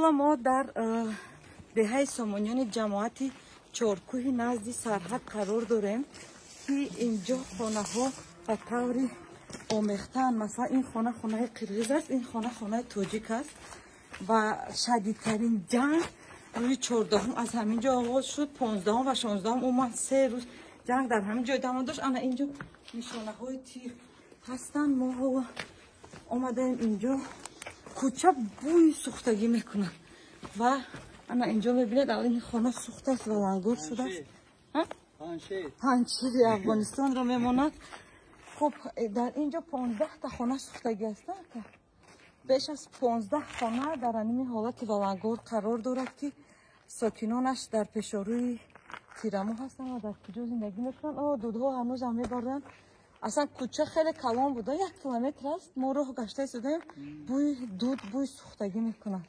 حالا ما در دهه سامانیان جماعت چارکوه نزد سرحد قرار داریم که اینجا خانه ها به طور آمیختن. مثلا این خانه خانه قرغیز است، این خانه خانه تاجیک است و شدیدترین جنگ روی 14 از همینجا آغاز شد. 15 و 16 اومد، 3 روز جنگ در همین جای ادامه داشت. انا اینجا نشانه های تیر هستن. ما اومدیم اینجا، کوچه بوی سوختگی میکنن و انا اینجا میبینید این خانه سوخته است و لنگور شده است. پنجشیر افغانستان را میماند. خب در اینجا 15 تا خانه سوختگی است که بیش از 15 خانه در این حالت ولنگور قرار دارد که ساکنانش در پیشروی تیرامو هستن و در کجا زندگی میکنن. دودها هنوز هم میبردن. اصلا کوچه خیلی کلان بوده، 1 کیلومتر است. ما راه گشته شدیم، بوی دود، بوی سوختگی میکنن.